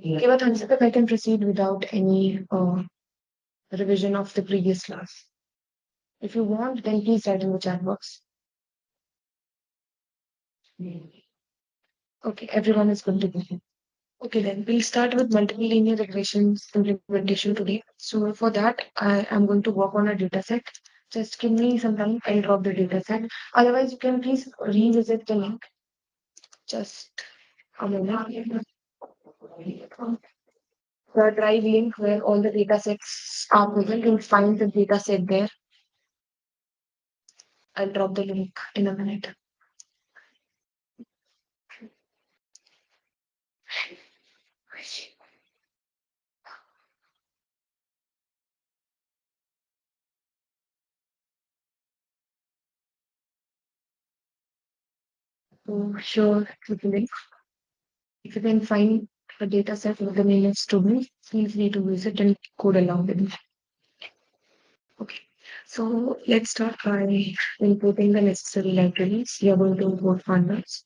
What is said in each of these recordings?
Give a thumbs up if I can proceed without any revision of the previous class. If you want, then please write in the chat box. Okay, everyone is going to be. Okay, then we'll start with multiple linear regressions implementation today. So for that, I am going to work on a data set. Just give me some time, I'll drop the data set. Otherwise, you can please revisit the link. Just a moment. The drive link where all the data sets are present. You'll find the data set there. I'll drop the link in a minute. So sure, with the link. If you can find a data set with the name of student, feel free to visit and code along with it. Okay, so let's start by importing the necessary libraries. We are going to import Pandas.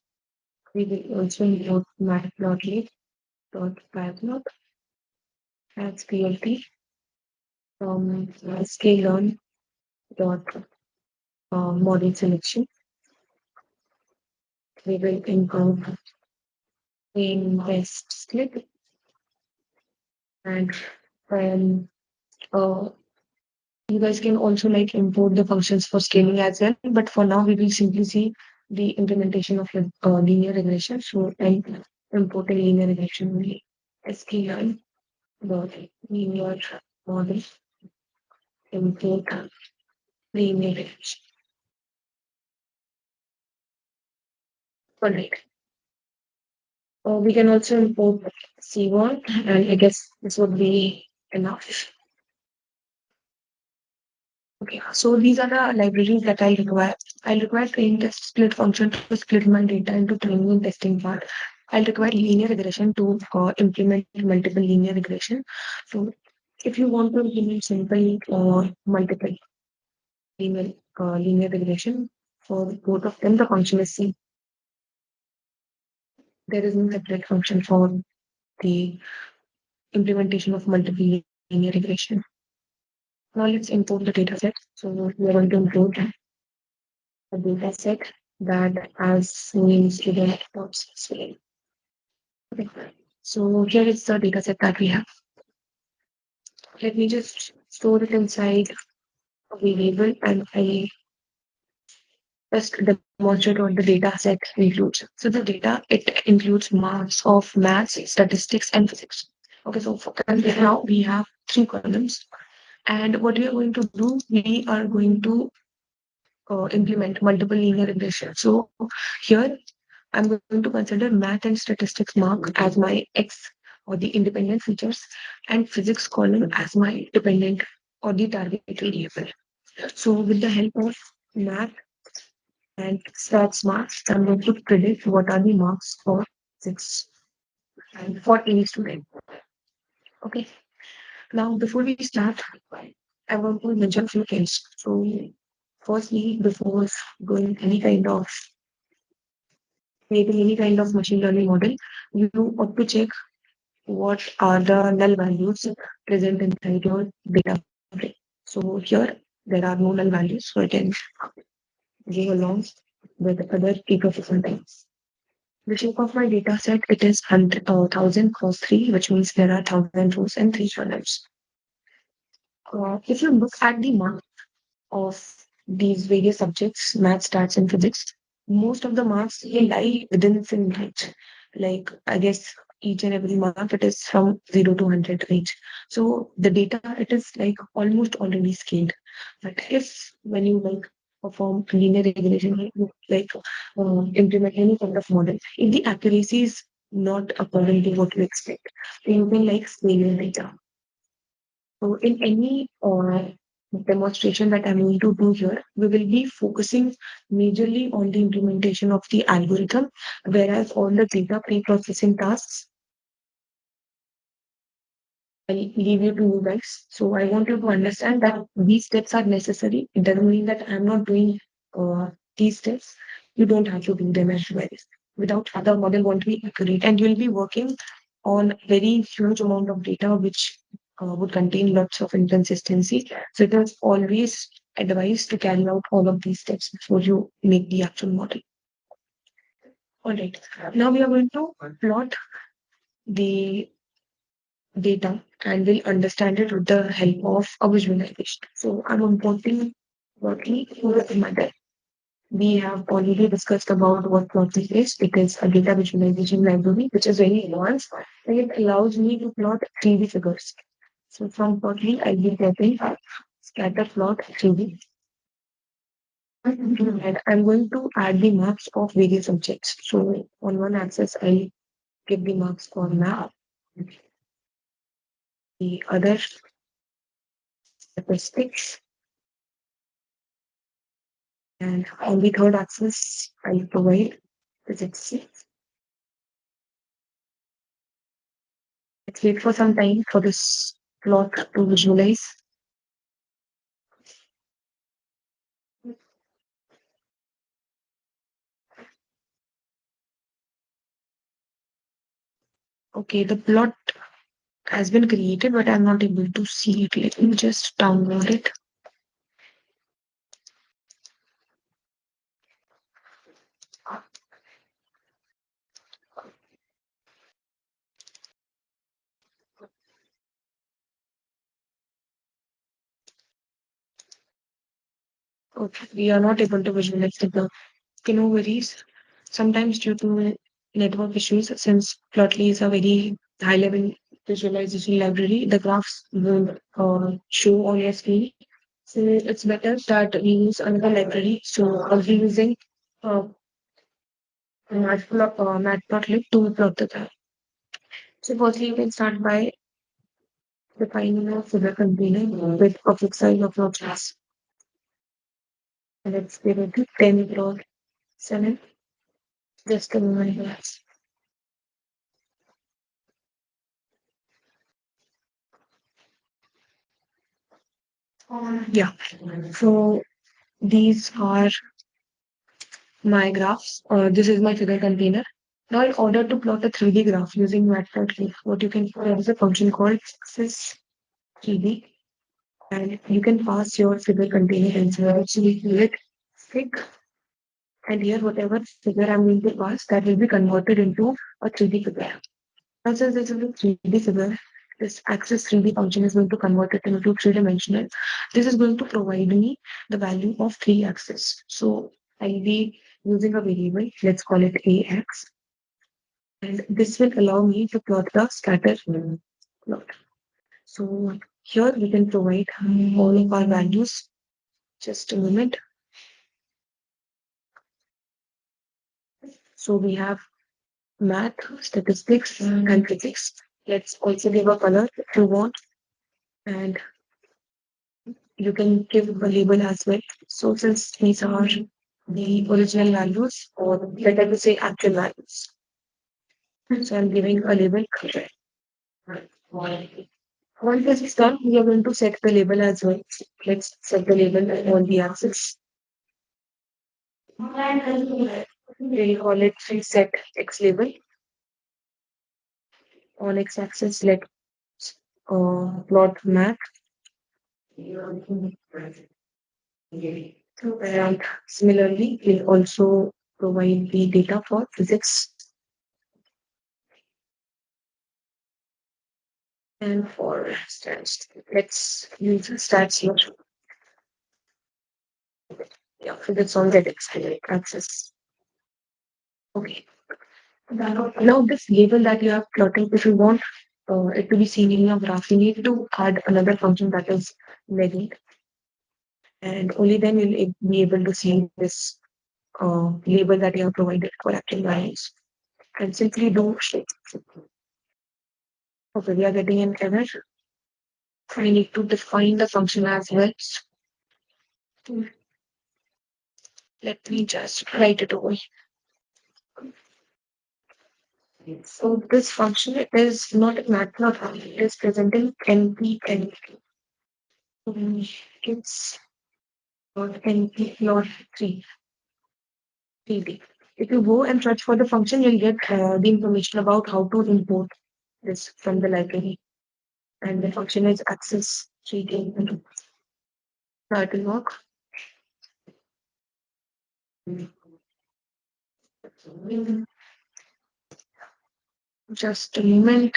We will also import matplotlib.pyplot as PLT from Scikit-Learn dot model selection. We will import in test split and uh, you guys can also like import the functions for scaling as well. But for now, we will simply see the implementation of linear regression. So I'm importing linear regression only. Sklearn dot linear model import linear regression. All right. We can also import C1, and I guess this would be enough. Okay, so these are the libraries that I require. I'll require train test split function to split my data into training and testing part. I'll require linear regression to implement multiple linear regression. So if you want to implement simple or multiple linear regression, for both of them, the function is C. There is no separate function for the implementation of multiple linear regression. Now let's import the data set. So we are going to import a data set that has name student dot okay. So here is the data set that we have. Let me just store it inside a variable and I just demonstrate what the data set includes. So the data, it includes marks of maths, statistics, and physics. Okay, so for now we have 3 columns. And what we are going to do, we are going to implement multiple linear regression. So here I'm going to consider math and statistics mark as my X or the independent features and physics column as my dependent or the target variable. So with the help of math and stats marks, I'm going to predict what are the marks for physics and for any student. Okay. Now before we start, I want to mention a few things. So firstly, before doing any kind of creating any kind of machine learning model, you ought to check what are the null values present inside your data frame. So here there are no null values, so I can go along with other ecosystem types. The shape of my data set, it is 1000 cross 3, which means there are 1000 rows and 3 columns. If you look at the mark of these various subjects, math, stats, and physics, most of the marks they lie within some range. Like I guess each and every mark it is from 0 to 100 range. So the data it is like almost already scaled. But if when you like perform linear regression, you like implement any kind of model, if the accuracy is not according to what you expect, then you can like scale your data. So in any demonstration that I'm going to do here, we will be focusing majorly on the implementation of the algorithm, whereas all the data pre-processing tasks, I'll leave you to you guys. So I want you to understand that these steps are necessary. It doesn't mean that I'm not doing these steps. You don't have to do them as well. Without the model won't be accurate, and you'll be working on very huge amount of data which would contain lots of inconsistency. So it is always advised to carry out all of these steps before you make the actual model. All right. Now we are going to plot the data and we'll understand it with the help of a visualization. So I'm importing plotly in my deck. We have already discussed about what plotly is. It is a data visualization library which is very advanced and it allows me to plot 3D figures. So from plotly, I'll be getting scatter plot 3D. And I'm going to add the marks of various objects. So on one axis, I'll give the marks for map. The other statistics. And on the third axis, I'll provide physics. Let's wait for some time for this plot to visualize. Okay, the plot has been created, but I'm not able to see it. Let me just download it. Okay, we are not able to visualize the plot. Okay, no worries. Sometimes due to network issues, since Plotly is a very high-level visualization library, the graphs will show on your screen. So it's better that we use another library. So I'll be using uh, Matplotlib to plot the graph. So firstly, you can start by defining a figure container with a fixed size of your class. And let's give it 10 plot 7. Just a moment. Yeah. So these are my graphs. This is my figure container. Now, in order to plot a 3D graph using Matplotlib, what you can do, there is a function called access 3D, and you can pass your figure container inside. So we call it fig, and here whatever figure I'm going to pass, that will be converted into a 3D figure. Now, since this is a 3D figure, this access 3D function is going to convert it into three-dimensional. This is going to provide me the value of 3 axes. So I'll be using a variable, let's call it AX. And this will allow me to plot the scatter plot. So here we can provide all of our values. Just a moment. So we have math, statistics, and physics. Let's also give a color if you want. And you can give a label as well. So since these are the original values, or better to say actual values. So I'm giving a label. Once this is done, we are going to set the label as well. Let's set the label on the axis. We'll call it set x label. On x-axis, let's plot math. And similarly, we'll also provide the data for physics. And for stats, let's use stats here. Yeah, physics on that axis. Okay. Now this label that you have plotted, if you want it to be seen in your graph, you need to add another function that is negate. And only then you'll be able to see this label that you have provided for actual values. And simply do okay, we are getting an error. I need to define the function as well. Let me just write it over. So this function it is not a matplot, it is presenting NP. It's NP plot 3D. If you go and search for the function, you'll get the information about how to import this from the library, and the function is access reading. That will work. Just a moment.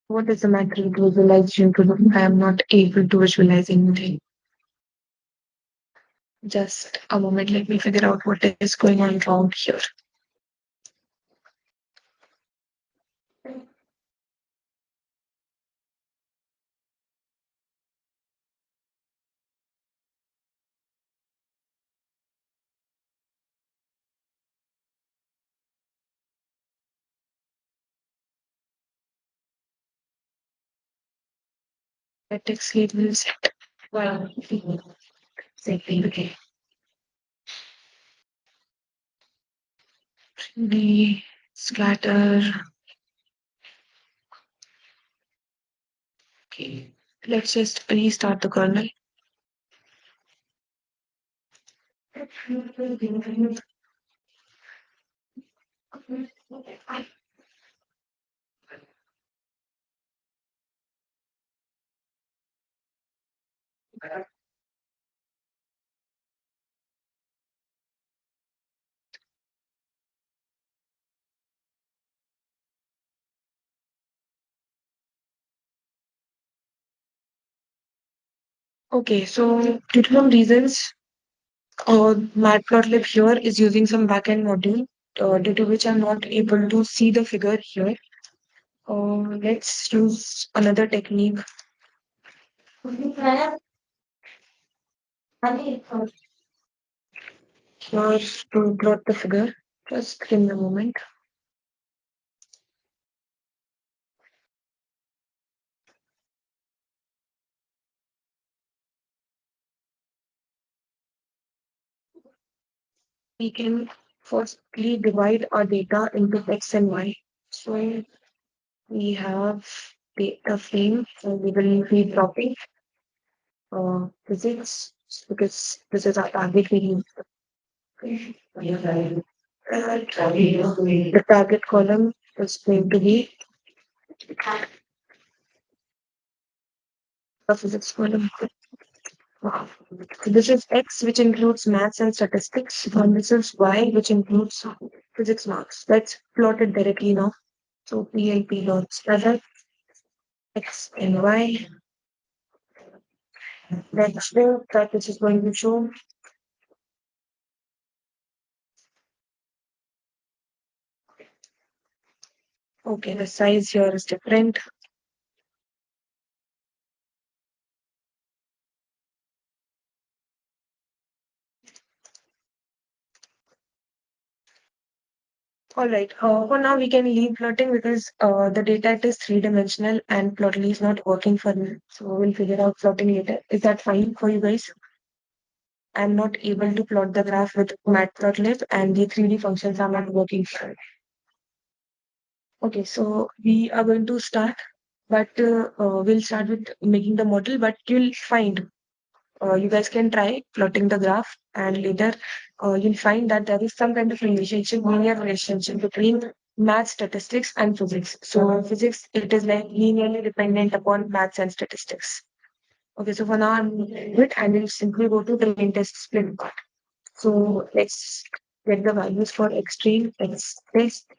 What is the matter with visualization tool? I am not able to visualize anything. Just a moment, let me figure out what is going on wrong here. The text label is set. Wow. Same thing. Okay. The scatter. Okay. Let's just restart the kernel. Okay, so due to some reasons, Matplotlib here is using some backend module, due to which I'm not able to see the figure here. Let's use another technique. Here to plot the figure. Just give me a moment. We can firstly divide our data into X and Y. So we have data frame, and we will be dropping physics because this is our target we use. The target column is going to be the physics column. So this is X, which includes maths and statistics, and this is Y, which includes physics marks. That's plotted directly now. So PIP dot scatter X and Y. Let's show that this is going to show. Okay, the size here is different. All right. For now, we can leave plotting because the data is three-dimensional and plotly is not working for me. So we'll figure out plotting later. Is that fine for you guys? I'm not able to plot the graph with matplotlib and the 3D functions are not working for it. Okay, so we are going to start, but we'll start with making the model, but you'll find you guys can try plotting the graph and later you'll find that there is some kind of relationship, linear relationship between math, statistics and physics. So physics, it is like linearly dependent upon maths and statistics. Okay, so for now I'm it and we'll simply go to the main test split part. So let's get the values for extreme x test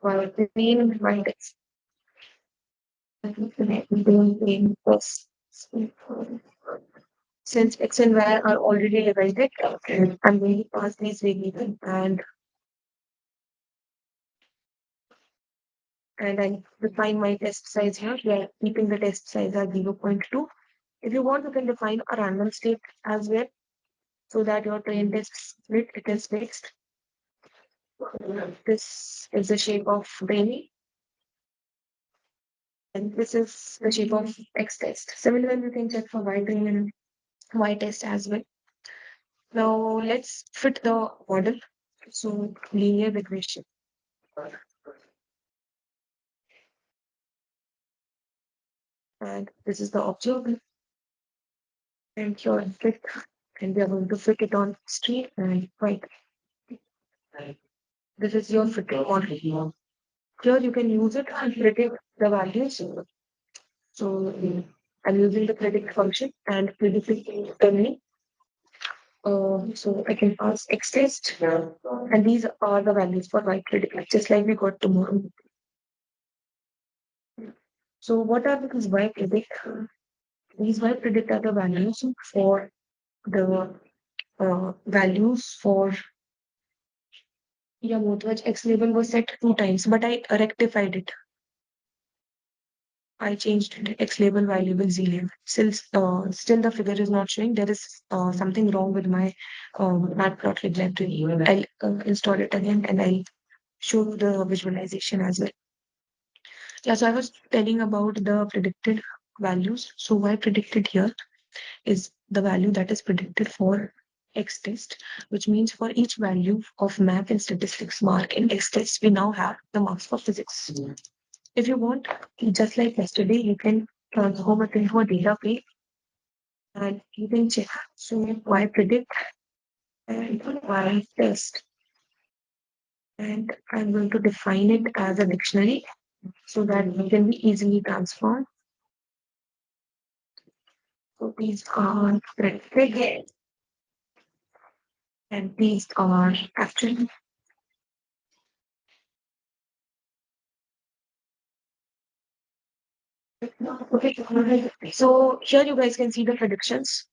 for the main my test. Since x and y are already divided, I'm going to pass these variables and I define my test size here. We are keeping the test size at 0.2. If you want, you can define a random state as well so that your train test split it is fixed. This is the shape of brainy and this is the shape of x test. Similarly, you can check for y train and y test as well. Now let's fit the model. So linear regression. And this is the object and your fit. And we are going to fit it on street and white. This is your fitting model. Here you can use it and predict the values. So I'm using the predict function and predicting only. So I can pass X test, and these are the values for y predict, just like we got tomorrow. So what are these y predict? These y predict are the values for the values for yeah, Mothwaj X label was set 2 times, but I rectified it. I changed it X label, Y label, Z label. Still the figure is not showing. There is something wrong with my matplotlib library. I'll install it again and I'll show the visualization as well. Yeah, so I was telling about the predicted values. So Y predicted here is the value that is predicted for X test, which means for each value of math and statistics mark in X test, we now have the marks for physics. If you want, just like yesterday, you can transform it into a data frame and you can check. So Y predict and Y test. And I'm going to define it as a dictionary so that it can be easily transformed. So these are predicted and these are actually. Okay. So here you guys can see the predictions.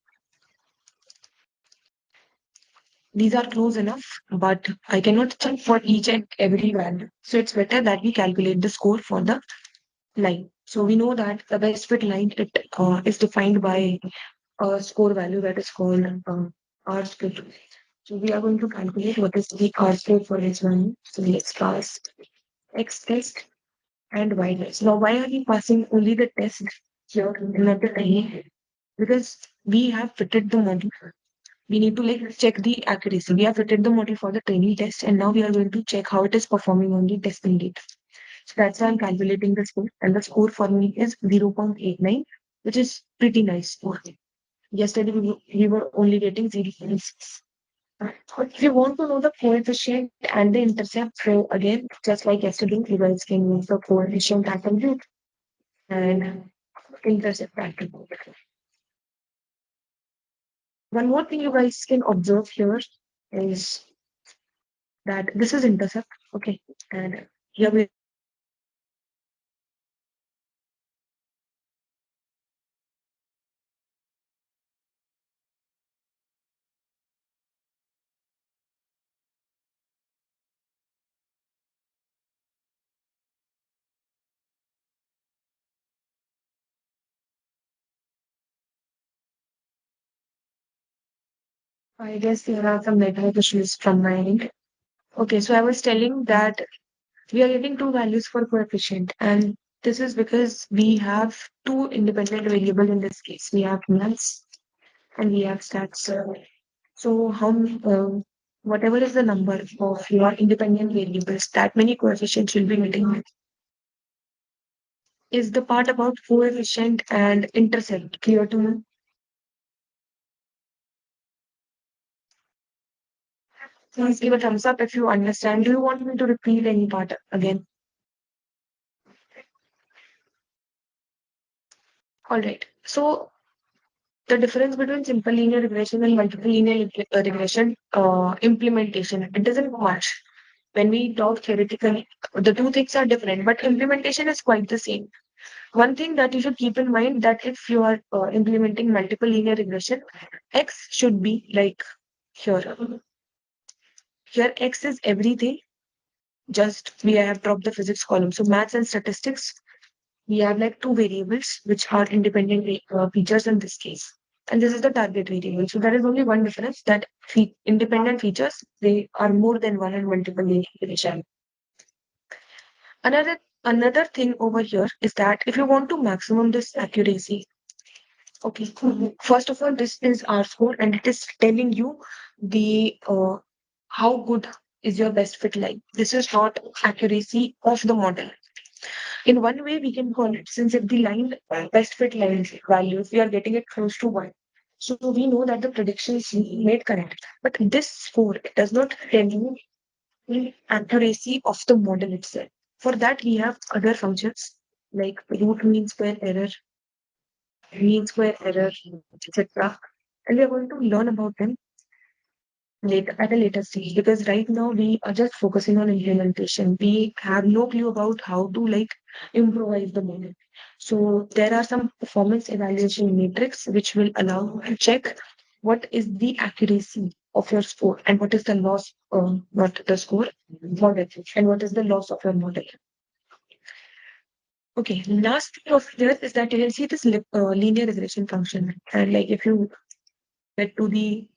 These are close enough, but I cannot check for each and every value. So it's better that we calculate the score for the line. So we know that the best fit line is defined by a score value that is called R score. So we are going to calculate what is the R score for this one. So let's pass X test and Y test. Now, why are we passing only the test here and not the training? Because we have fitted the model. We need to like check the accuracy. We have fitted the model for the training test, and now we are going to check how it is performing on the testing data. So that's why I'm calculating the score, and the score for me is 0.89, which is pretty nice score. Yesterday we were only getting 0.6. If you want to know the coefficient and the intercept, so again, just like yesterday, you guys can use the coefficient attribute and intercept attribute. One more thing you guys can observe here is that this is intercept, okay, and here we I guess there are some network issues from my end. Okay, so I was telling that we are getting two values for coefficient, and this is because we have two independent variables in this case. We have maths and we have stats. So how whatever is the number of your independent variables, that many coefficients will be getting. Is the part about coefficient and intercept clear to you? Please give a thumbs up if you understand. Do you want me to repeat any part again? All right. So the difference between simple linear regression and multiple linear regression implementation, it isn't much. When we talk theoretically, the two things are different, but implementation is quite the same. One thing that you should keep in mind that if you are implementing multiple linear regression, X should be like here. Here X is everything. Just we have dropped the physics column. So maths and statistics, we have like two variables which are independent features in this case. And this is the target variable. So there is only one difference that independent features, they are more than one and multiple integration. Another thing over here is that if you want to maximum this accuracy, okay, first of all, this is R score and it is telling you the how good is your best fit line. This is not accuracy of the model. In one way, we can call it, since if the line best fit lines values, we are getting it close to 1. So we know that the prediction is made correct. But this score does not tell you the accuracy of the model itself. For that, we have other functions like root mean square error, etc. And we are going to learn about them later at a later stage, because right now we are just focusing on implementation. We have no clue about how to improvise the model. So there are some performance evaluation metrics which will allow you to check what is the accuracy of your score and what is the loss, not the score, model, and what is the loss of your model. Okay, last thing of here is that you can see this linear regression function. And if you get to the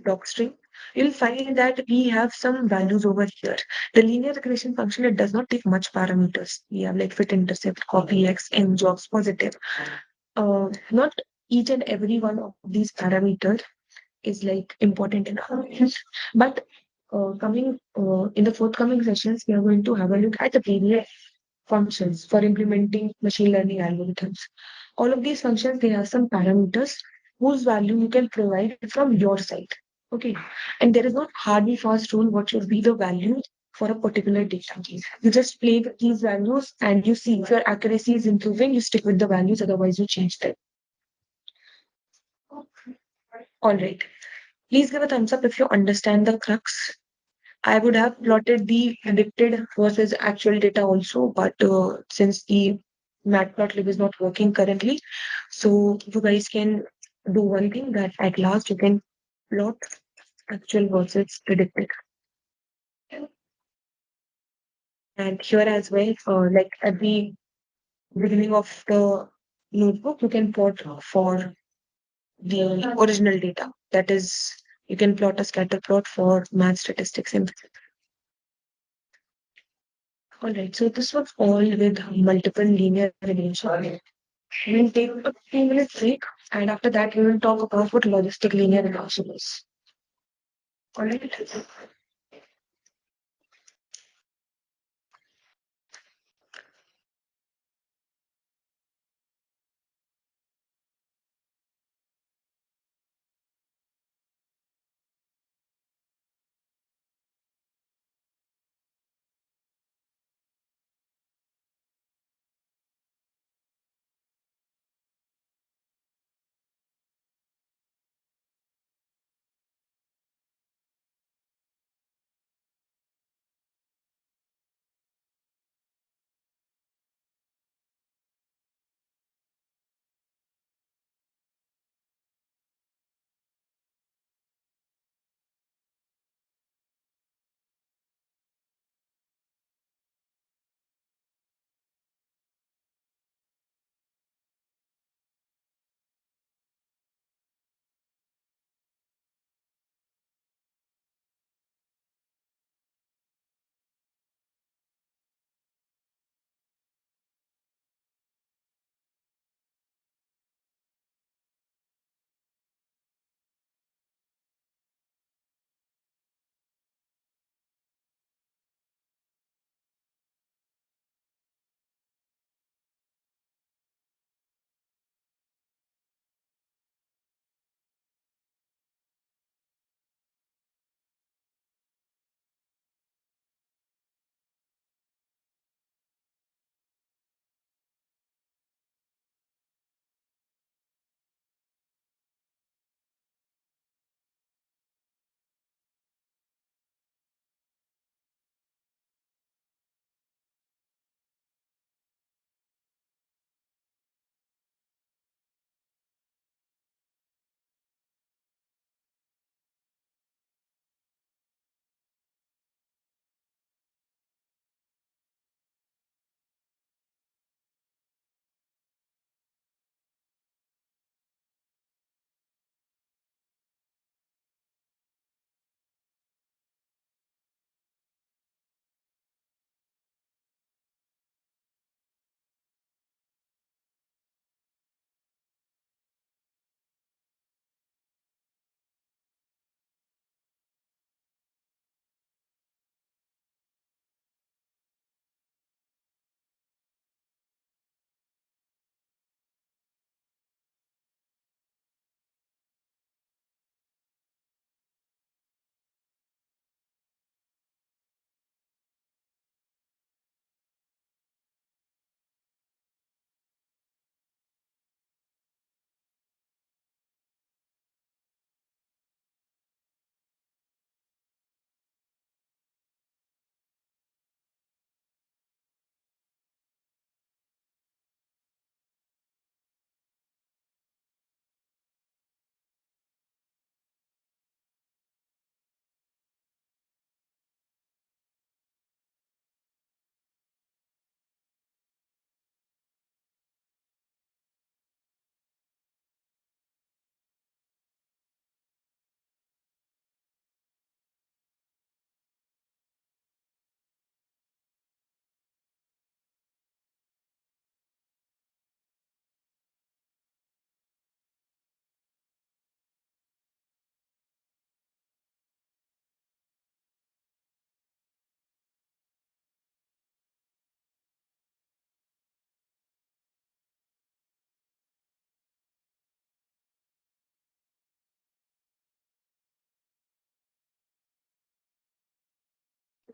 docstring, you'll find that we have some values over here. The linear regression function, it does not take much parameters. We have fit intercept, copy x, n jobs, positive. Not each and every one of these parameters is important enough. But coming in the forthcoming sessions, we are going to have a look at the various functions for implementing machine learning algorithms. All of these functions, they have some parameters whose value you can provide from your side. Okay. And there is not hard and fast rule what should be the value for a particular data. You just play with these values and you see if your accuracy is improving, you stick with the values, otherwise you change them. All right. Please give a thumbs up if you understand the crux. I would have plotted the predicted versus actual data also, but since the matplotlib is not working currently, so you guys can do one thing, that at last you can plot actual versus predicted. And here as well, at the beginning of the notebook, you can plot for the original data. That is, you can plot a scatter plot for math statistics. All right, so this was all with multiple linear regression. We'll take a 2-minute break, and after that, we will talk about what logistic linear regression is. All right.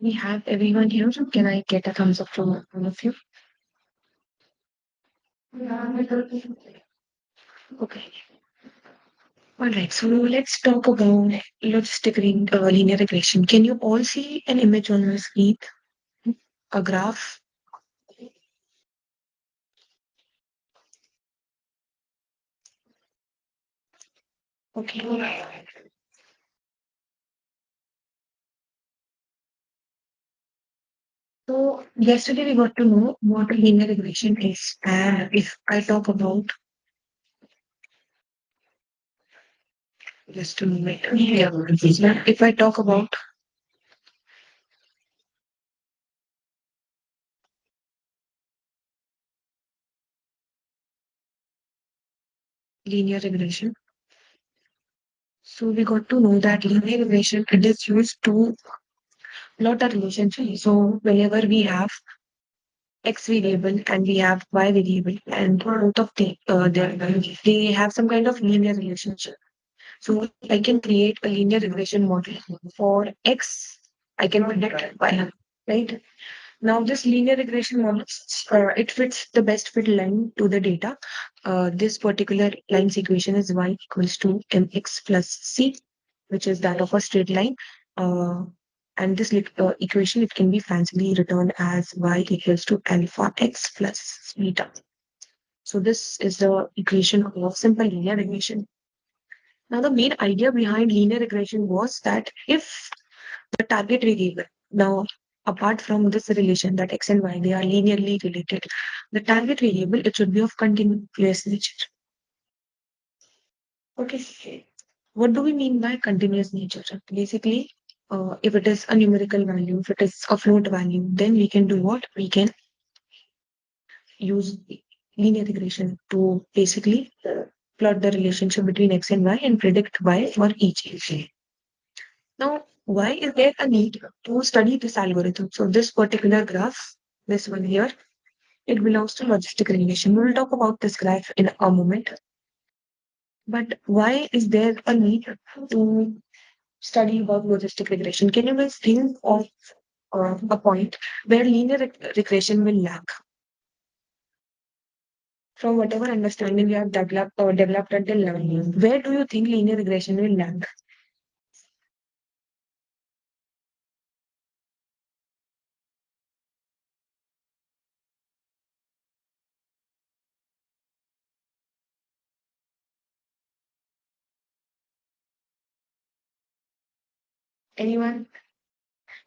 We have everyone here. So can I get a thumbs up from all of you? Okay. All right. So let's talk about linear regression. Can you all see an image on your screen? A graph? Okay. So yesterday we got to know what linear regression is. And if I talk about just a minute. Yeah. If I talk about linear regression, so we got to know that linear regression it is used to plot a relationship. So whenever we have x variable and we have y variable, and both of they have some kind of linear relationship. So I can create a linear regression model for x. I can predict y, right? Now, this linear regression model, it fits the best fit line to the data. This particular line's equation is y equals to mx plus c, which is that of a straight line. Uh, and this equation, it can be fancily written as y equals to alpha x plus beta. So this is the equation of simple linear regression. Now, the main idea behind linear regression was that if the target variable, now apart from this relation that x and y, they are linearly related, the target variable, it should be of continuous nature. Okay. What do we mean by continuous nature? Basically, if it is a numerical value, if it is a float value, then we can do what? We can use linear regression to basically plot the relationship between x and y and predict y for each x. Now, why is there a need to study this algorithm? So this particular graph, this one here, it belongs to logistic regression. We will talk about this graph in a moment. But why is there a need to study about logistic regression? Can you guys think of a point where linear regression will lack? From whatever understanding you have developed until now, where do you think linear regression will lack? Anyone?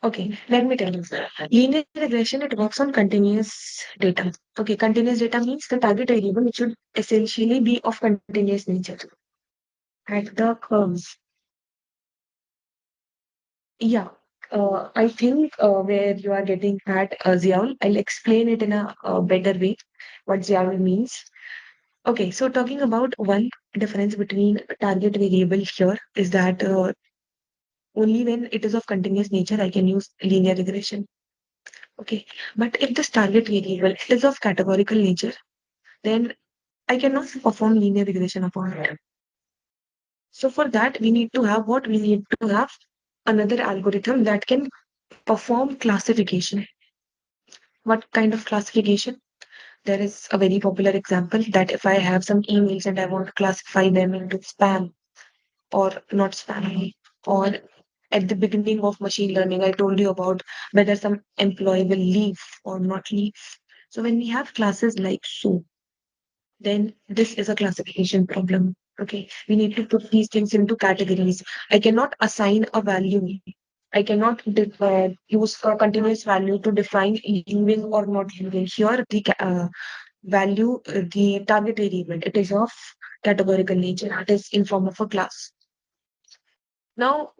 Okay, let me tell you. Linear regression, it works on continuous data. Okay, continuous data means the target variable, which should essentially be of continuous nature. At the curves. Yeah, I think where you are getting at Ziaul, I'll explain it in a better way what Ziaul means. Okay, so talking about one difference between target variable here is that only when it is of continuous nature I can use linear regression. Okay, but if this target variable is of categorical nature, then I cannot perform linear regression upon it. So for that, we need to have what? We need to have another algorithm that can perform classification. What kind of classification? There is a very popular example that if I have some emails and I want to classify them into spam or not spam, or at the beginning of machine learning, I told you about whether some employee will leave or not leave. So when we have classes like so, then this is a classification problem. Okay, we need to put these things into categories. I cannot assign a value. I cannot use a continuous value to define leaving or not leaving. Here, the value, the target variable, it is of categorical nature. It is in form of a class. Now,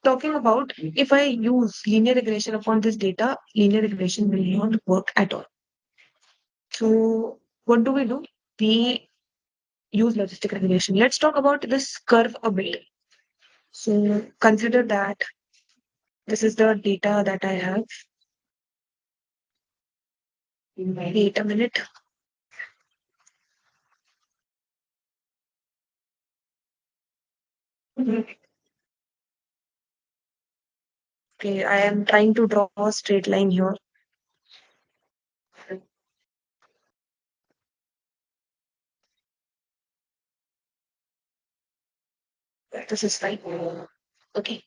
talking about if I use linear regression upon this data, linear regression will not work at all. So, what do? We use logistic regression. Let's talk about this curve a bit. So consider that this is the data that I have. Wait a minute. Okay, I am trying to draw a straight line here. This is fine. Okay,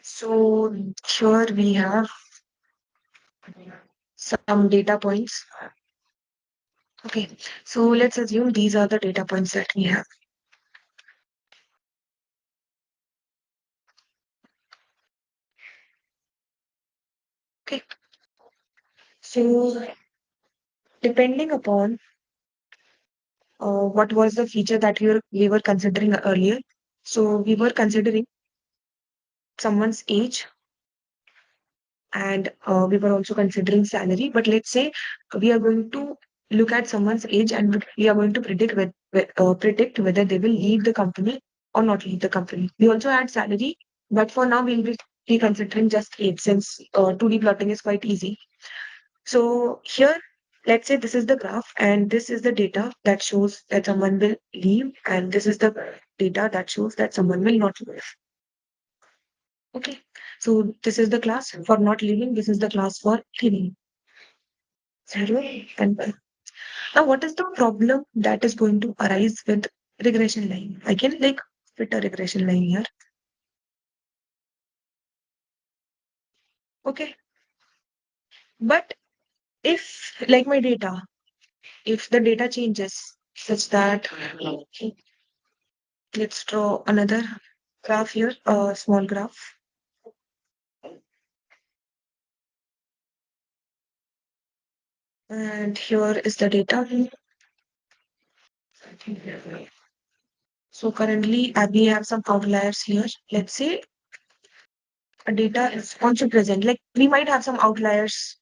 so here we have some data points. Okay, so let's assume these are the data points that we have. Okay, so depending upon what was the feature that we were considering earlier. So we were considering someone's age and we were also considering salary. But let's say we are going to look at someone's age and we are going to predict whether they will leave the company or not leave the company. We also had salary, but for now we'll be considering just age since 2D plotting is quite easy. So here, let's say this is the graph and this is the data that shows that someone will leave and this is the data that shows that someone will not leave. Okay, so this is the class for not leaving, this is the class for leaving. Zero and one. Now, what is the problem that is going to arise with regression line? I can like fit a regression line here. Okay, but if like my data, if the data changes such that let's draw another graph here, a small graph. And here is the data. So currently we have some outliers here. Let's say a data is also present. Like we might have some outliers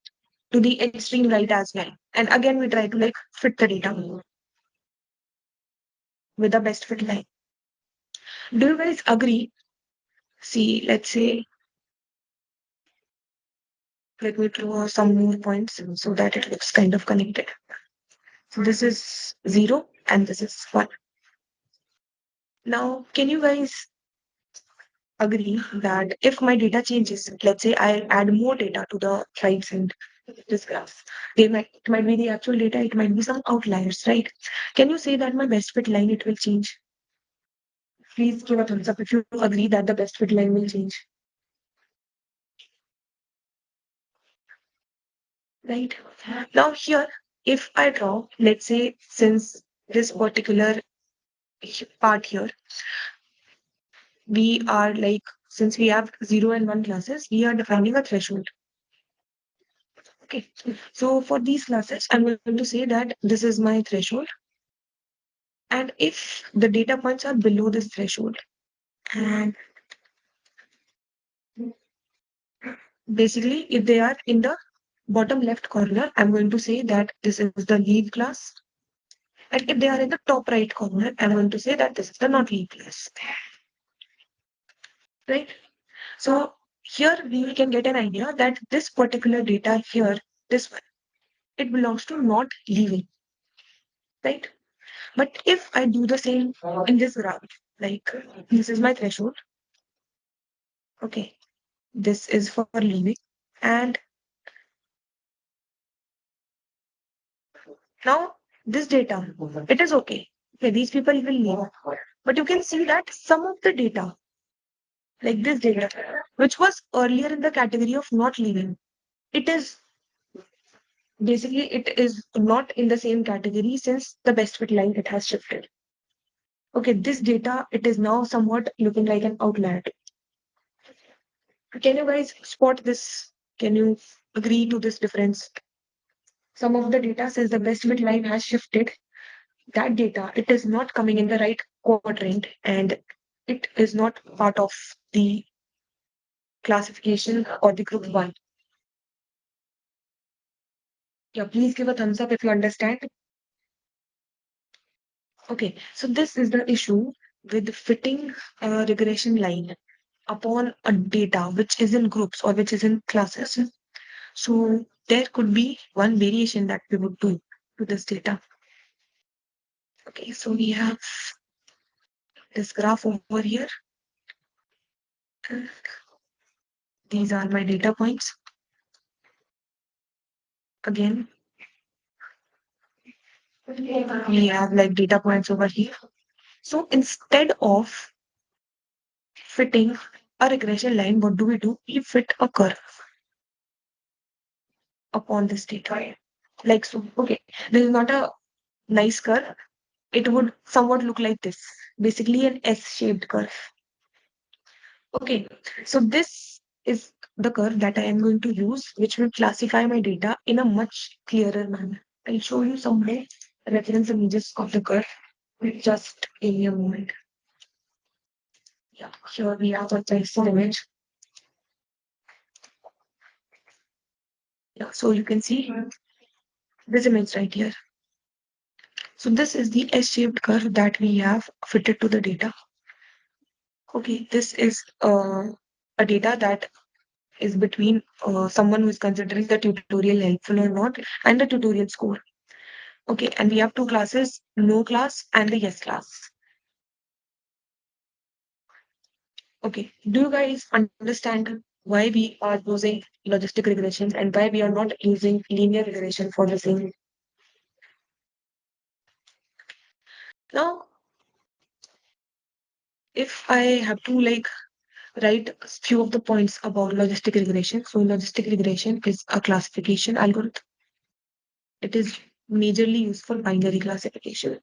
to the extreme right as well. And again, we try to like fit the data with the best fit line. Do you guys agree? See, let's say, let me draw some more points so that it looks kind of connected. So this is 0 and this is 1. Now, can you guys agree that if my data changes, let's say I add more data to the right side of this graph, it might be the actual data, it might be some outliers, right? Can you say that my best fit line, it will change? Please give a thumbs up if you agree that the best fit line will change. Right. Now here, if I draw, let's say, since this particular part here, we are like, since we have 0 and 1 classes, we are defining a threshold. Okay. So for these classes, I'm going to say that this is my threshold. And if the data points are below this threshold, and basically, if they are in the bottom left corner, I'm going to say that this is the leave class. And if they are in the top right corner, I'm going to say that this is the not leave class. Right? So here we can get an idea that this particular data here, this one, it belongs to not leaving. Right? But if I do the same in this graph, like this is my threshold. Okay. This is for leaving. And now this data, it is okay. Okay, these people will leave. But you can see that some of the data, like this data, which was earlier in the category of not leaving, it is basically it is not in the same category since the best fit line it has shifted. Okay, this data, it is now somewhat looking like an outlier. Can you guys spot this? Can you agree to this difference? Some of the data says the best fit line has shifted. That data, it is not coming in the right quadrant and it is not part of the classification or the group 1. Yeah, please give a thumbs up if you understand. Okay, so this is the issue with fitting a regression line upon a data which is in groups or which is in classes. So there could be one variation that we would do to this data. Okay, so we have this graph over here. these are my data points. Again, we have like data points over here. So instead of fitting a regression line, what do? We fit a curve upon this data. Like so, okay, this is not a nice curve. It would somewhat look like this. Basically an S-shaped curve. Okay, so this is the curve that I am going to use, which will classify my data in a much clearer manner. I'll show you some more reference images of the curve. Just give me a moment. Yeah, here we have a nice image. Yeah, so you can see this image right here. So this is the S-shaped curve that we have fitted to the data. Okay, this is a data that is between someone who is considering the tutorial helpful or not and the tutorial score. Okay, and we have two classes, no class and the yes class. Okay, do you guys understand why we are using logistic regression and why we are not using linear regression for the same? Now, if I have to like write a few of the points about logistic regression. So logistic regression is a classification algorithm. It is majorly used for binary classification.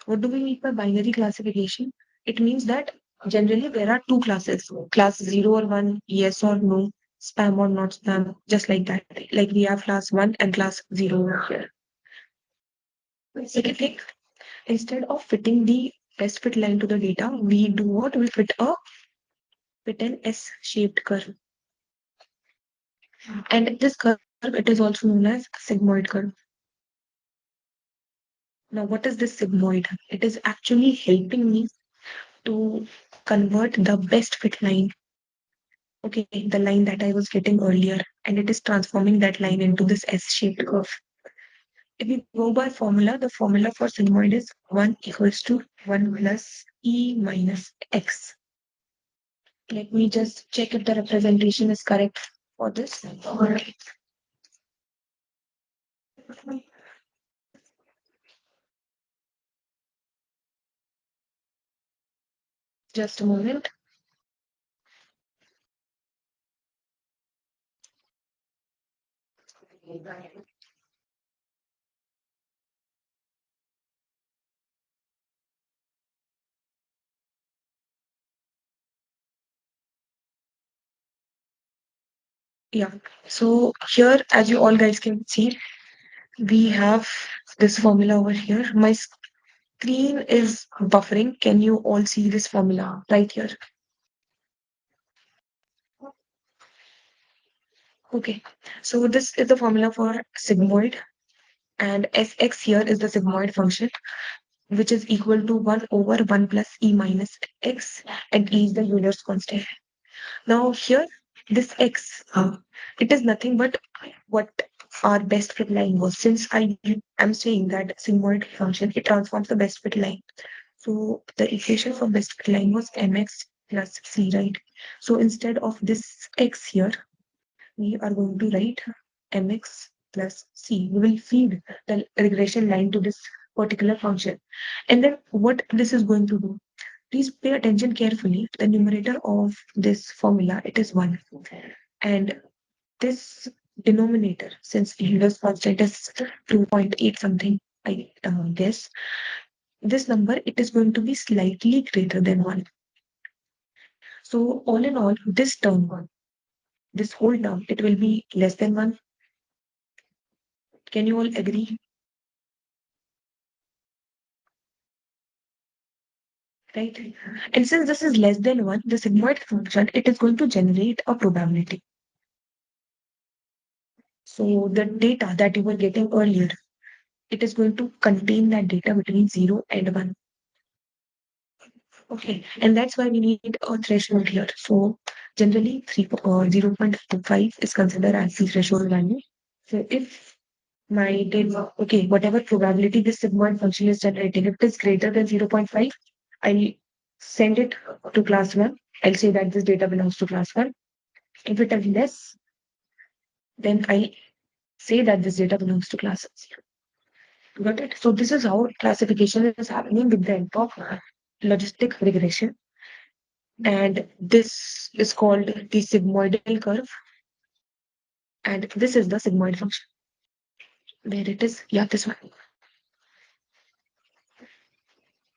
What do we mean by binary classification? It means that generally there are two classes, class 0 or 1, yes or no, spam or not spam, just like that. Like we have class 1 and class 0 over here. Second thing, instead of fitting the best fit line to the data, we do what? We fit an S-shaped curve. And this curve, it is also known as sigmoid curve. Now, what is this sigmoid? It is actually helping me to convert the best fit line, okay, the line that I was getting earlier, and it is transforming that line into this S-shaped curve. If we go by formula, the formula for sigmoid is 1 equals to 1 plus E minus X. Let me just check if the representation is correct for this. Just a moment. Yeah. So here, as you all guys can see, we have this formula over here. My screen is buffering. Can you all see this formula right here? Okay. So this is the formula for sigmoid, and Sx here is the sigmoid function, which is equal to 1 over 1 plus E minus X, and E is the Euler's constant. Now here, this X, it is nothing but what our best fit line was. Since I am saying that sigmoid function, it transforms the best fit line. So the equation for best fit line was mx plus c, right? So instead of this x here, we are going to write mx plus c. We will feed the regression line to this particular function. And then what this is going to do, please pay attention carefully. The numerator of this formula, it is 1. And this denominator, since Euler's constant is 2.8 something, I guess, this number, it is going to be slightly greater than 1. So all in all, this term, this whole term, it will be less than 1. Can you all agree? Right? And since this is less than 1, the sigmoid function, it is going to generate a probability. So the data that you were getting earlier, it is going to contain that data between 0 and 1. Okay, and that's why we need a threshold here. So generally 0.5 is considered as the threshold value. So if my data, okay, whatever probability this sigmoid function is generating, if it is greater than 0.5, I'll send it to class 1. I'll say that this data belongs to class 1. If it is less, then I say that this data belongs to classes. Got it? So this is how classification is happening with the help of logistic regression. And this is called the sigmoidal curve. And this is the sigmoid function. Where it is, yeah, this one.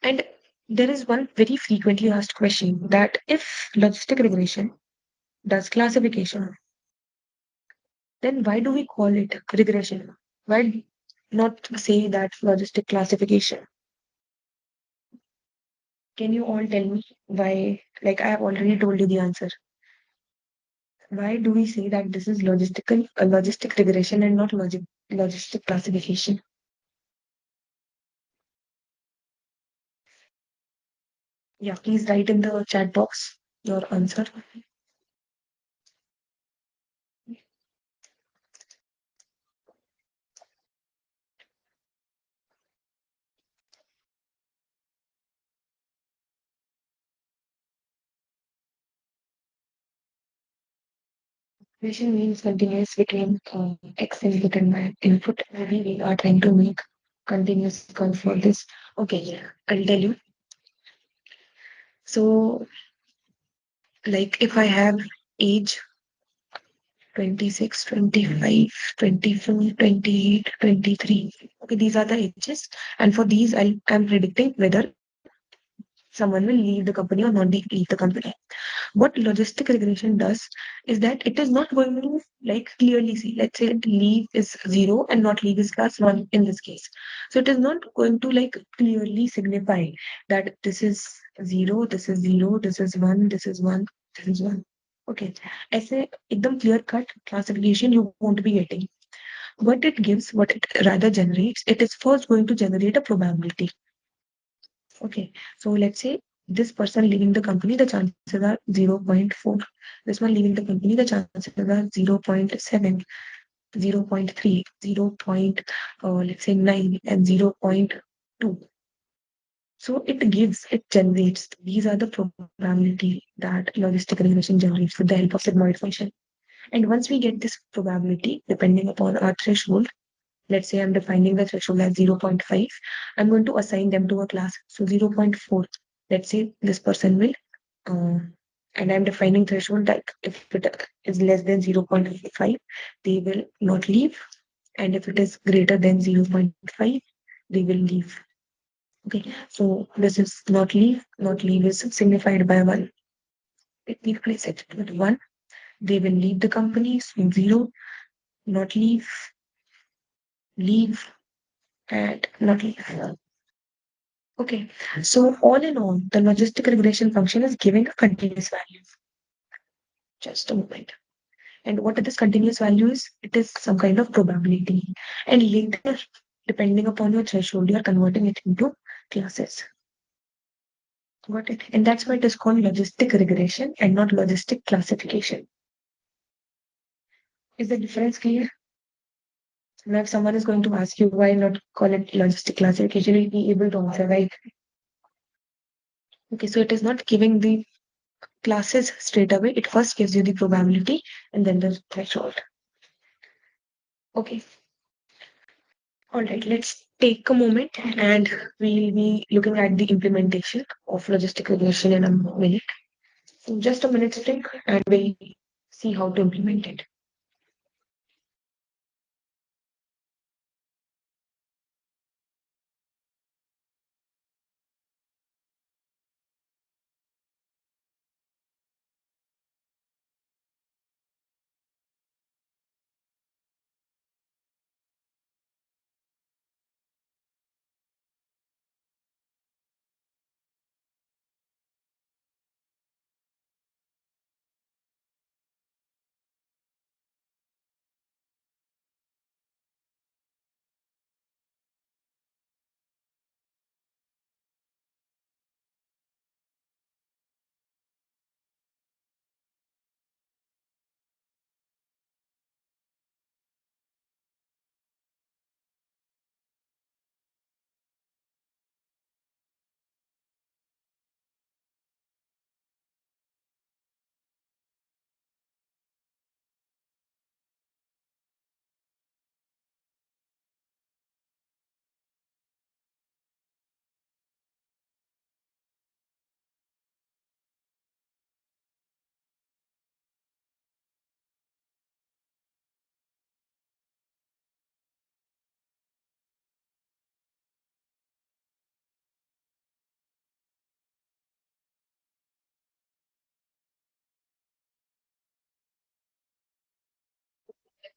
And there is one very frequently asked question that if logistic regression does classification, then why do we call it regression? Why not say that logistic classification? Can you all tell me why? Like I have already told you the answer. Why do we say that this is logistic regression and not logistic classification? Yeah, please write in the chat box your answer. Regression means continuous between x input and y input. Maybe we are trying to make continuous curve for this. Okay, yeah, I'll tell you. So, like if I have age 26, 25, 24, 28, 23. Okay, these are the ages. And for these, I'm predicting whether someone will leave the company or not leave the company. What logistic regression does is that it is not going to like clearly see. Let's say leave is 0 and not leave is +1 in this case. So it is not going to like clearly signify that this is 0, this is 0, this is 1, this is 1, this is 1. Okay. ऐसे एकदम clear cut classification you won't be getting. What it gives, what it rather generates, it is first going to generate a probability. Okay, so let's say this person leaving the company, the chances are 0.4. This one leaving the company, the chances are 0.7, 0.3, 0. Let's say 9, and 0.2. So it generates. These are the probability that logistic regression generates with the help of sigmoid function. And once we get this probability, depending upon our threshold, let's say I'm defining the threshold as 0.5, I'm going to assign them to a class. So 0.4, let's say this person will, and I'm defining threshold that if it is less than 0.5, they will not leave. And if it is greater than 0.5, they will leave. Okay, so this is not leave is signified by 1. Let me replace it with 1. They will leave the company, so 0, not leave, leave, and not leave. Okay, so all in all, the logistic regression function is giving a continuous value. Just a moment. And what this continuous value is? It is some kind of probability. And later, depending upon your threshold, you are converting it into classes. Got it? And that's why it is called logistic regression and not logistic classification. Is the difference clear? Now, if someone is going to ask you why not call it logistic classification, you'll be able to answer, right? Okay, so it is not giving the classes straight away. It first gives you the probability and then the threshold. Okay. All right, let's take a moment and we'll be looking at the implementation of logistic regression in a minute. So just a minute break and we'll see how to implement it.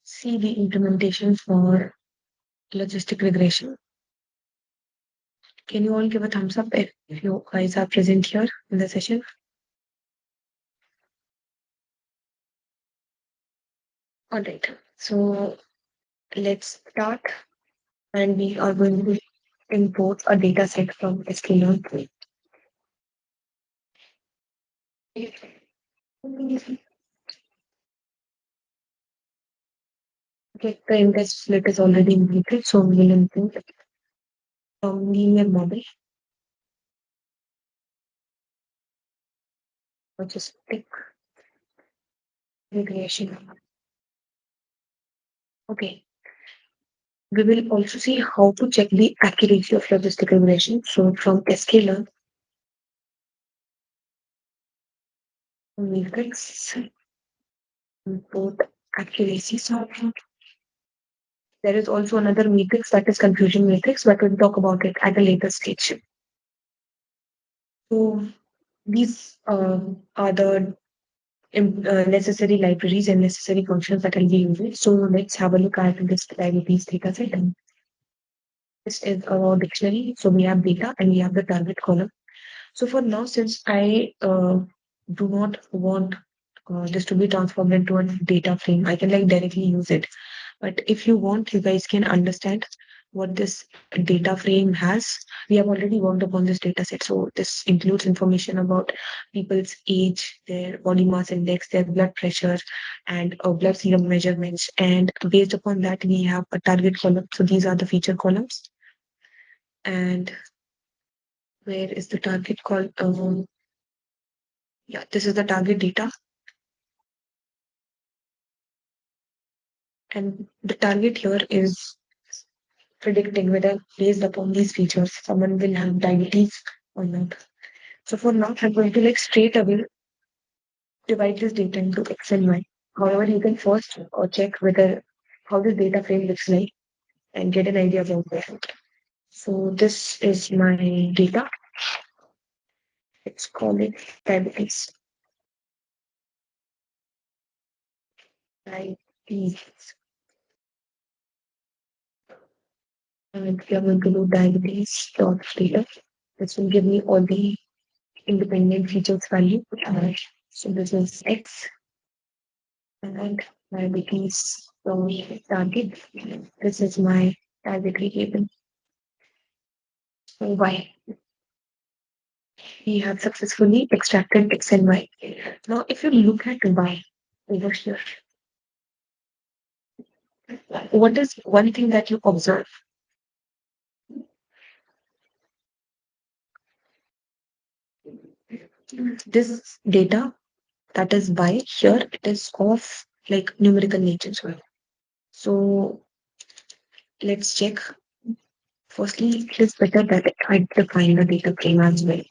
see the implementation for logistic regression. Can you all give a thumbs up if you guys are present here in the session? All right. So let's start, and we are going to import a data set from Scikit-Learn. Okay, the index split is already included, so we will import from linear model, logistic regression. Okay, we will also see how to check the accuracy of logistic regression. So from Scikit-Learn, matrix, import accuracy. So there is also another matrix that is confusion matrix, but we'll talk about it at a later stage. So these are the necessary libraries and necessary functions that I'll be using. So let's have a look at this libraries data set. This is our dictionary. So we have data and we have the target column. So for now, since I do not want this to be transformed into a data frame, I can like directly use it. But if you want, you guys can understand what this data frame has. We have already worked upon this data set. So this includes information about people's age, their body mass index, their blood pressure, and blood serum measurements. And based upon that, we have a target column. So these are the feature columns. And where is the target column? Yeah, this is the target data. And the target here is predicting whether based upon these features, someone will have diabetes or not. So for now, I'm going to like straight away divide this data into X and Y. However, you can first check whether how this data frame looks like and get an idea about it. So this is my data. Let's call it diabetes. Diabetes. And we are going to do diabetes dot data. This will give me all the independent features value. So this is X and diabetes from target. This is my target variable. So Y. We have successfully extracted X and Y. Now, if you look at Y over here, what is one thing that you observe? This data that is Y here, it is of like numerical nature. So let's check. Firstly, it is better that I define the data frame as well.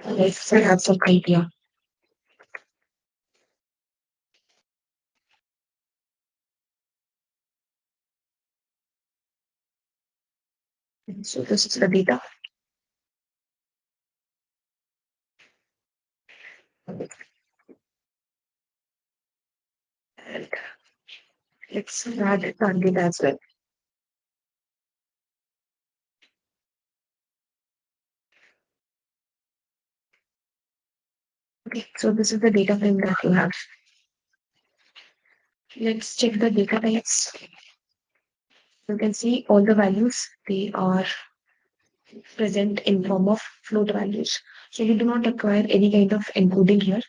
Let's have some idea. So this is the data. And let's add target as well. Okay, so this is the data frame that you have. Let's check the data types. You can see all the values, they are present in form of float values. So we do not require any kind of encoding here.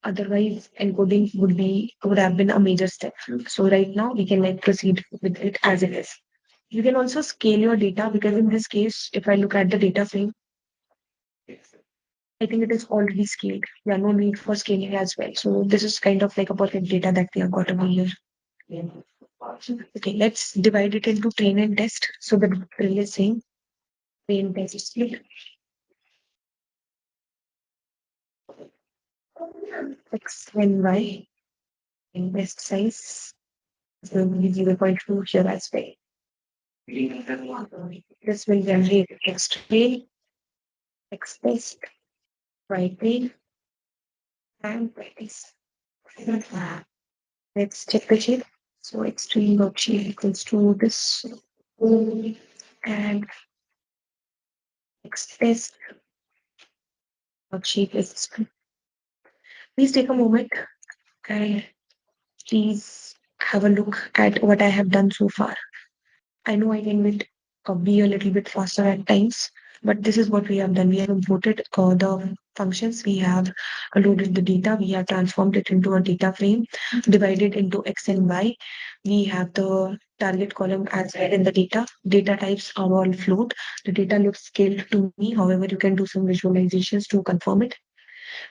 Otherwise, encoding would have been a major step. So right now we can like proceed with it as it is. You can also scale your data because in this case, if I look at the data frame, I think it is already scaled. Yeah, no need for scaling as well. So this is kind of like a perfect data that we have got over here. Okay, let's divide it into train and test. So the drill is saying train test split. X and Y in test size is going to be 0.2 here as well. This will generate X train, X test, Y train, and Y test. Let's check the shape. So extreme worksheet equals to this, and test worksheet is. Please take a moment and please have a look at what I have done so far. I know I can be a little bit faster at times, but this is what we have done. We have imported the functions, we have loaded the data, we have transformed it into a data frame, divided into X and Y. We have the target column as well in the data. Data types are all float. The data looks scaled to me. However, you can do some visualizations to confirm it.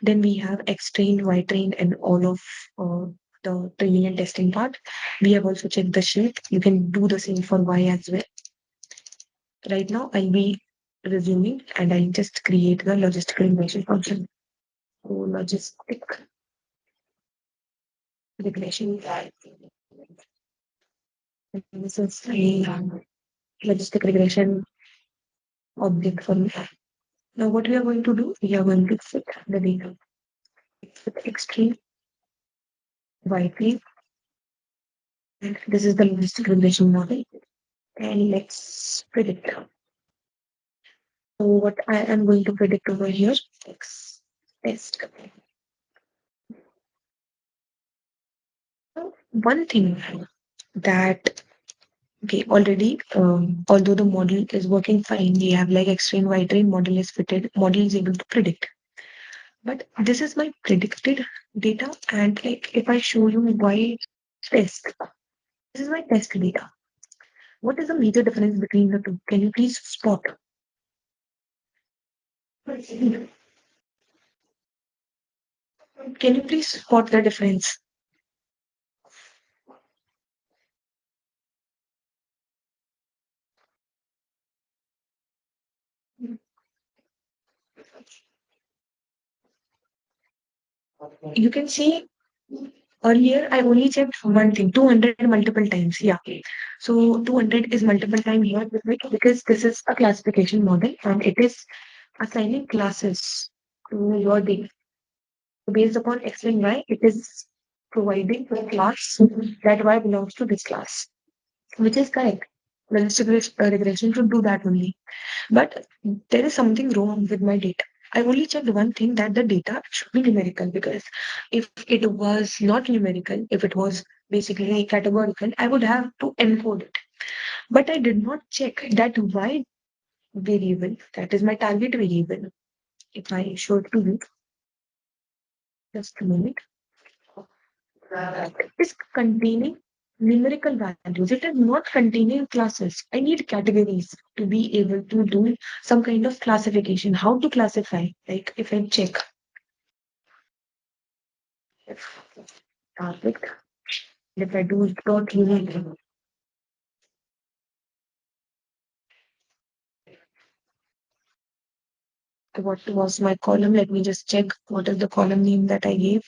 Then we have X trained, Y trained, and all of uh, the training and testing part. We have also checked the shape. You can do the same for Y as well. Right now, I'll be resuming and I'll just create the logistic regression function. So logistic regression. This is a logistic regression object for me. Now, what we are going to do, we are going to fit the data with extreme widely. And this is the logistic regression model. And let's predict. So what I am going to predict over here, X test. So one thing that already, although the model is working fine, we have like extreme wide range model is fitted, model is able to predict. But this is my predicted data, and like if I show you why test, this is my test data. What is the major difference between the two? Can you please spot? Can you please spot the difference? You can see earlier I only checked one thing, 200 multiple times. Yeah. So 200 is multiple time here because this is a classification model and it is assigning classes to your data. So based upon X and Y, it is providing a class that Y belongs to this class, which is correct. Logistic regression should do that only. But there is something wrong with my data. I only checked one thing, that the data should be numerical, because if it was not numerical, if it was basically categorical, I would have to encode it. But I did not check that Y variable, that is my target variable. If I show it to you, just a minute, it is containing numerical values. It is not containing classes. I need categories to be able to do some kind of classification. How to classify? Like if I check if target, if I do dot unique, what was my column? Let me just check what is the column name that I gave.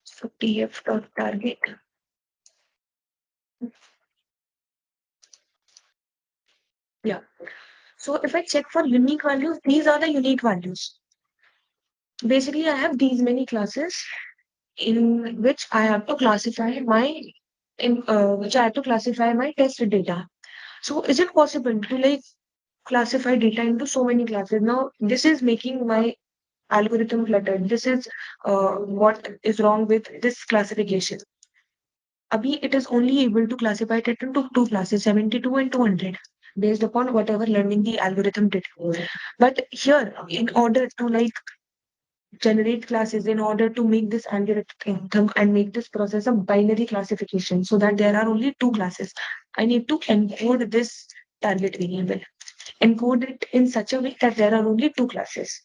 So tf dot target. Yeah. So if I check for unique values, these are the unique values. Basically, I have these many classes in which I have to classify my test data. So is it possible to like classify data into so many classes? Now this is making my algorithm cluttered. This is what is wrong with this classification. Abhi, it is only able to classify it into two classes, 72 and 200, based upon whatever learning the algorithm did. But here, in order to like generate classes, in order to make this algorithm and make this process a binary classification, so that there are only two classes, I need to encode this target variable, encode it in such a way that there are only two classes.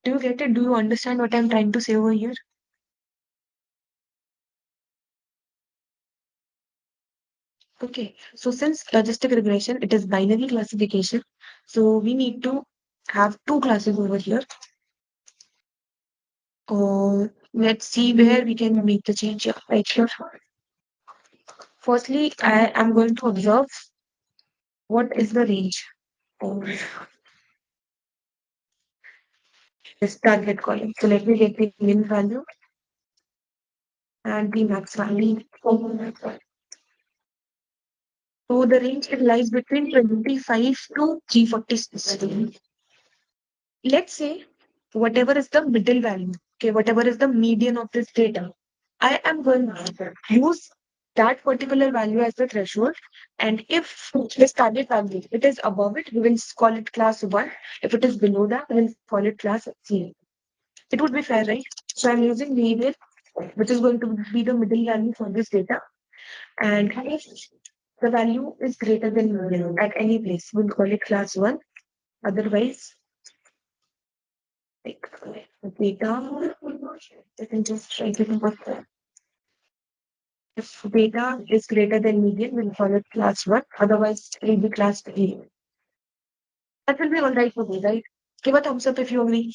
Do you get it? Do you understand what I'm trying to say over here? Okay, so since logistic regression, it is binary classification, so we need to have two classes over here. Let's see where we can make the change here. Right here. Firstly, I am going to observe what is the range of this target column. So let me get the min value. and the max value. So the range it lies between 25 to 346. Let's say whatever is the middle value, okay, whatever is the median of this data, I am going to use that particular value as the threshold. And if this target value it is above it, we will call it class 1. If it is below that, we will call it class 0. It would be fair, right? So I'm using median, which is going to be the middle value for this data. And if the value is greater than median at any place, we'll call it class 1. Otherwise, like data, you can just try to put if data is greater than median, we'll call it class 1. Otherwise, it will be class 3. That will be all right for me, right? Give a thumbs up if you agree.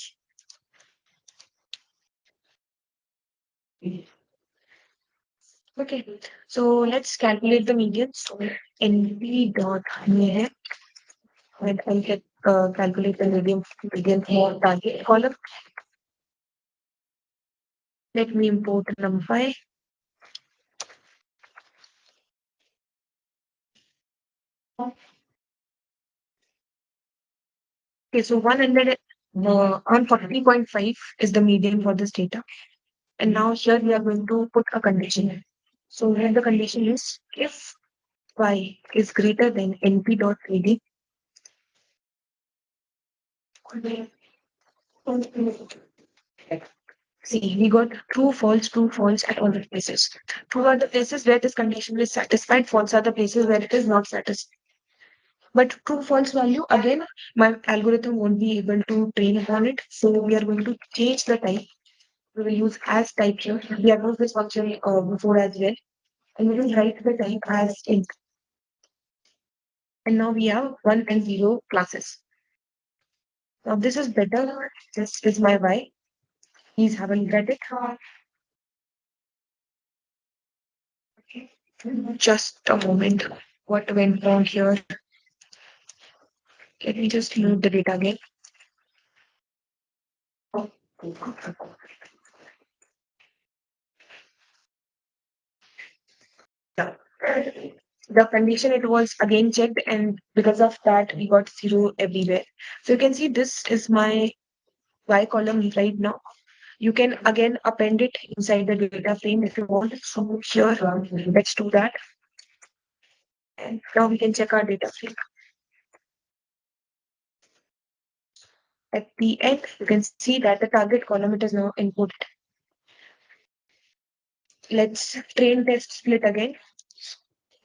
Okay, so let's calculate the median. So NP dot median, and I'll get calculate the median for target column. Let me import NumPy. Okay, so 100 on 40.5 is the median for this data. And now here we are going to put a condition. So here the condition is if y is greater than np dot ad. See, we got true, false at all the places. True are the places where this condition is satisfied. False are the places where it is not satisfied. But true, false value, again, my algorithm won't be able to train upon it. So we are going to change the type. We will use as type here. We have used this function before as well. And we will write the type as int. And now we have 1 and 0 classes. Now this is better. This is my y. Please have a look at it. Just a moment. What went wrong here? Let me just load the data again. Yeah. The condition it was again checked, and because of that, we got 0 everywhere. So you can see this is my y column right now. You can again append it inside the data frame if you want. So here, let's do that. And now we can check our data frame. At the end, you can see that the target column it is now inputted. Let's train test split again.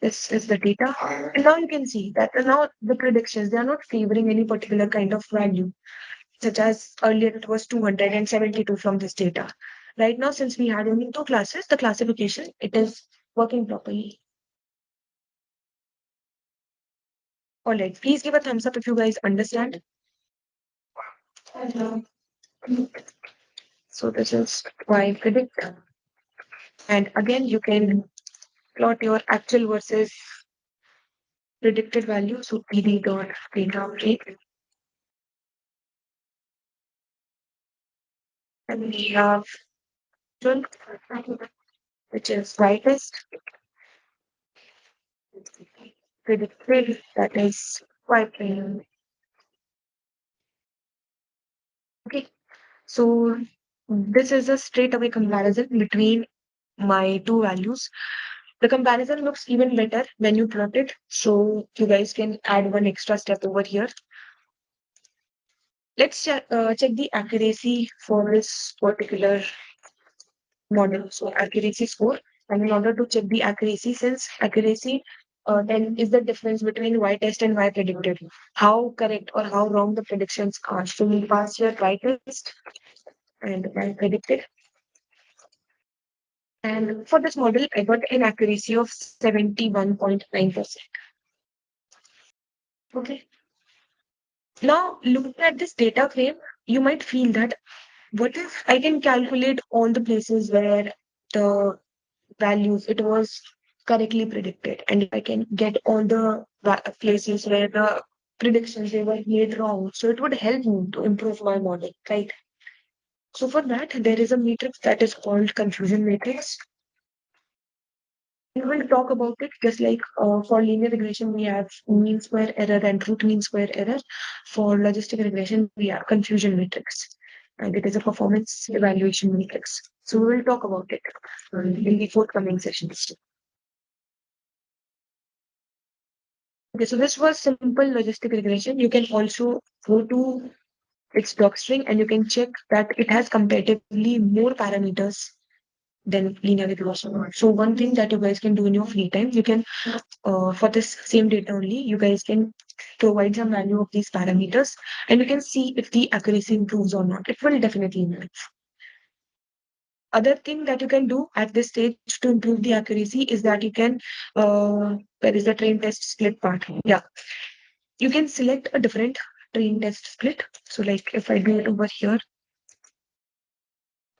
This is the data. And now you can see that now the predictions, they are not favoring any particular kind of value, such as earlier it was 272 from this data. Right now, since we had only 2 classes, the classification, it is working properly. All right, please give a thumbs up if you guys understand. So this is why predict. And again, you can plot your actual versus predicted value. So PD dot data update. And we have 12, which is brightest, predicted, that is quite plain. Okay, so this is a straight away comparison between my 2 values. The comparison looks even better when you plot it. So you guys can add one extra step over here. Let's check the accuracy for this particular model. So accuracy score. And in order to check the accuracy, since accuracy then is the difference between y test and y predicted. How correct or how wrong the predictions are. So we pass here y test and y predicted. And for this model, I got an accuracy of 71.9%. Okay. Now, looking at this data frame, you might feel that what if I can calculate all the places where the values it was correctly predicted, and if I can get all the places where the predictions they were made wrong, so it would help me to improve my model, right? So for that, there is a matrix that is called confusion matrix. We will talk about it just like for linear regression, we have mean square error and root mean square error. For logistic regression, we have confusion matrix. And it is a performance evaluation matrix. So we will talk about it in the forthcoming sessions. Okay, so this was simple logistic regression. You can also go to its docstring and you can check that it has comparatively more parameters than linear regression. So one thing that you guys can do in your free time, you can for this same data only, you guys can provide some value of these parameters and you can see if the accuracy improves or not. It will definitely improve. Other thing that you can do at this stage to improve the accuracy is that you can, where is the train test split part? Yeah, you can select a different train test split. So like if I do it over here,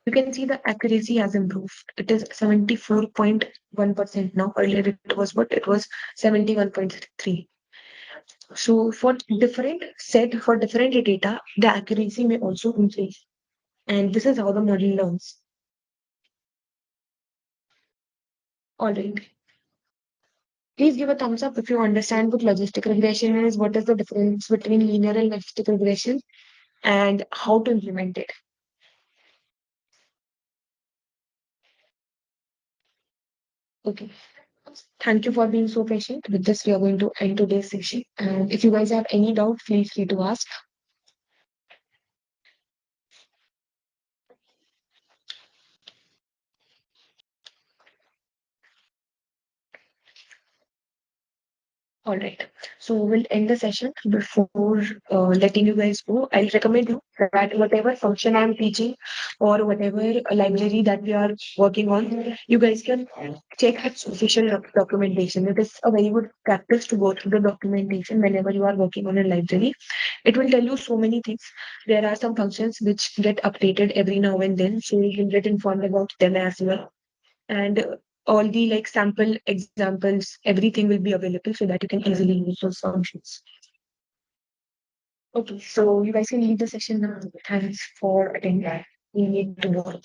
you can see the accuracy has improved. It is 74.1% now. Earlier it was what? It was 71.3. So for different data, the accuracy may also increase. And this is how the model learns. All right. Please give a thumbs up if you understand what logistic regression is, what is the difference between linear and logistic regression, and how to implement it. Okay. Thank you for being so patient. With this, we are going to end today's session. And if you guys have any doubt, feel free to ask. All right. So we'll end the session. Before letting you guys go, I'll recommend you that whatever function I'm teaching or whatever library that we are working on, you guys can check its official documentation. It is a very good practice to go through the documentation whenever you are working on a library. It will tell you so many things. There are some functions which get updated every now and then, so you can get informed about them as well. And all the like sample examples, everything will be available so that you can easily use those functions. Okay, so you guys can leave the session now. Thanks for attending. We need to go.